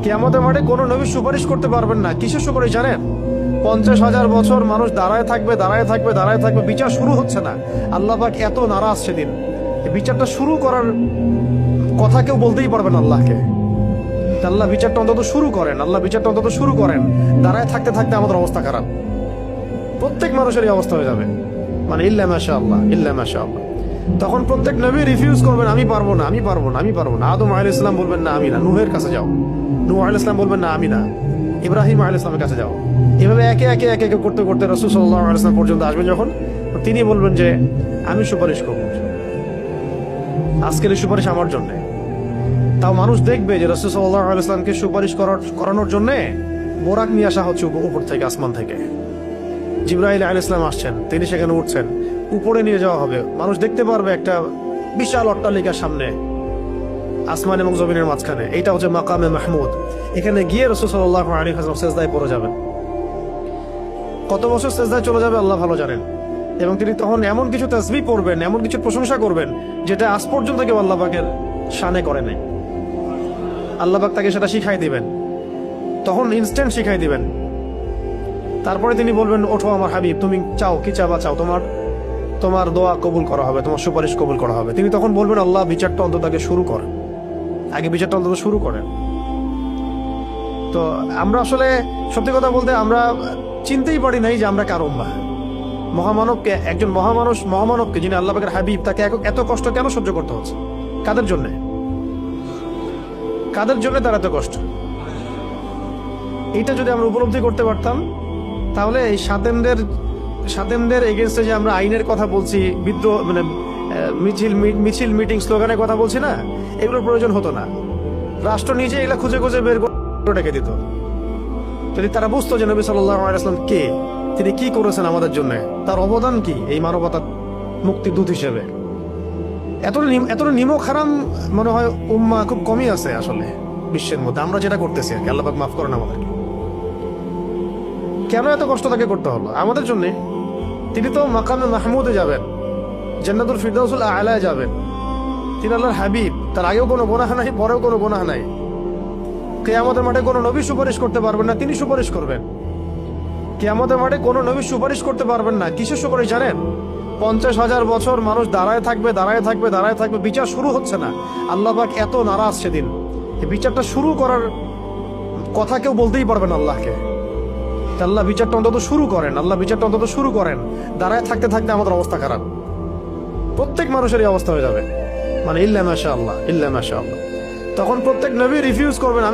কিয়ামতের মাঠে কোনো নবী সুপারিশ করতে পারবেন না। কিসের সুপারিশ জানেন? 50,000 বছর মানুষ দাঁড়ায় থাকবে, দাঁড়ায় থাকবে, দাঁড়ায় থাকবে, বিচার শুরু হচ্ছে না। আল্লাহ পাক এত নারাজ সেদিন, বিচারটা শুরু করার কথা কেউ বলতেই পারবেন আল্লাহকে। আল্লাহ বিচারটা অন্তত শুরু করেন, আল্লাহ বিচারটা অন্তত শুরু করেন। দাঁড়ায় থাকতে থাকতে আমাদের অবস্থা খারাপ, প্রত্যেক মানুষেরই অবস্থা হয়ে যাবে। মানে ইল্লা মাশাআল্লাহ, ইল্লা মাশাআল্লাহ। তখন প্রত্যেক নবী রিফিউজ করবেন, আমি পারবো না, আমি পারবো না, আমি পারবো না। আদম আলাইহিস সালাম বলবেন না আমি না, নূহের কাছে যাও। নূহ আলাইহিস সালাম বলবেন না আমি না, ইব্রাহিম আলাইহিস সালামের কাছে যাও। এভাবে একে একে একে একে করতে করতে রাসূল সাল্লাল্লাহু আলাইহি ওয়াসাল্লাম পর্যন্ত আসবেন যখন, তিনি বলবেন যে আমি সুপারিশ করব, আজকের এই সুপারিশ আমার জন্য। তাও মানুষ দেখবে যে রাসূল সাল্লাল্লাহু আলাইহি ওয়াসাল্লামকে সুপারিশ করানোর জন্য বোরাক নিয়ে আসা হচ্ছে উপর থেকে, আসমান থেকে। জিবরাইল আলাইহিস সালাম আসছেন, তিনি সেখানে উঠছেন, উপরে নিয়ে যাওয়া হবে। মানুষ দেখতে পারবে একটা বিশাল অট্টালিকার সামনে, আসমান এবং জমিনের মাঝখানে। এইটা হচ্ছে মাকামে মাহমুদ। এখানে গিয়ে রাসূল সাল্লাল্লাহু আলাইহি ওয়াসাল্লাম সিজদায় পড়ে যাবেন। কত বছর সিজদায় চলে যাবে আল্লাহ ভালো জানেন। এবং তিনি তখন এমন কিছু তাসবিহ পড়বেন, এমন কিছু প্রশংসা করবেন, যেটা আজ পর্যন্ত কেউ আল্লাহ পাকের শানে করে নাই। আল্লাহ পাক তাকে সেটা শিখাই দিবেন, তখন ইনস্ট্যান্ট শিখাই দিবেন। তারপরে তিনি বলবেন, ওঠো আমার হাবিব, তুমি চাও কি চাবা চাও, তোমার দোয়া কবুল করা হবে, তোমার সুপারিশ কবুল করা হবে। তিনি তখন বলবেন, আল্লাহ বিচারটা অন্তত আগে শুরু করেন, আগে বিচারটা অন্তত শুরু করেন। তো আমরা আসলে সত্যি কথা বলতে আমরা চিনতেই পারি নাই যে আমরা কার উম্মাহ। মহামানবকে, একজন মহামানবকে, যিনি আল্লাহ পাকের হাবিব, তাকে এত কষ্ট কেন সহ্য করতে হচ্ছে? কাদের জন্য? কাদের জন্য তার এত কষ্ট? এইটা যদি আমরা উপলব্ধি করতে পারতাম, তাহলে এই সাতেমদের এগেনস্টে যে আমরা আইনের কথা বলছি, বিদ্রোহ মানে মিছিল মিটিং স্লোগানের কথা বলছি না, এগুলোর প্রয়োজন হতো না। রাষ্ট্র নিজে এগুলা খুঁজে খুঁজে বের করে ডেকে দিত। যদি তারা বুঝতো যে নবী সাল্লাল্লাহু আলাইহি ওয়াসাল্লাম কে, তিনি কি করেছেন আমাদের জন্য, তার অবদান কি এই মানবতার মুক্তির দূত হিসেবে। এতটা নিমক হারাম মনে হয় উম্মাহ খুব কমই আছে আসলে বিশ্বের মধ্যে। আমরা যেটা করতেছি আর কি, আল্লাহ পাক মাফ করেন আমাদেরকে। কেন এত কষ্ট তাকে করতে হলো আমাদের জন্য? তিনি তো মাকামে মাহমুদে যাবেন, জান্নাতুল ফিরদাউসুল আ'লায় যাবেন। তিনি আল্লাহর হাবিব, তার আগেও কোনো গুনাহ নাই, পরেও কোনো গুনাহ নাই। কিয়ামতের মাঠে কোনো নবী সুপারিশ করতে পারবেন না, তিনি সুপারিশ করবেন। কিয়ামতের মাঠে কোনো নবী সুপারিশ করতে পারবেন না। কিসের সুপারিশ জানেন? 50,000 বছর মানুষ দাঁড়ায় থাকবে, দাঁড়ায় থাকবে, দাঁড়ায় থাকবে, বিচার শুরু হচ্ছে না। আল্লাহ পাক এত নারাজ সেদিন, এই বিচারটা শুরু করার কথা কেউ বলতেই পারবেন আল্লাহকে। আল্লাহ বিচারটা অন্তত শুরু করেন, আল্লাহ বিচারটা অন্তত শুরু করেন। দাঁড়ায় থাকতে থাকতে আমাদের অবস্থা খারাপ, প্রত্যেক মানুষেরই অবস্থা হয়ে যাবে। মানে ইল্লা মাশাআল্লাহ, ইল্লা মাশাআল্লাহ। তখন প্রত্যেক নবী রিফিউজ করবেন,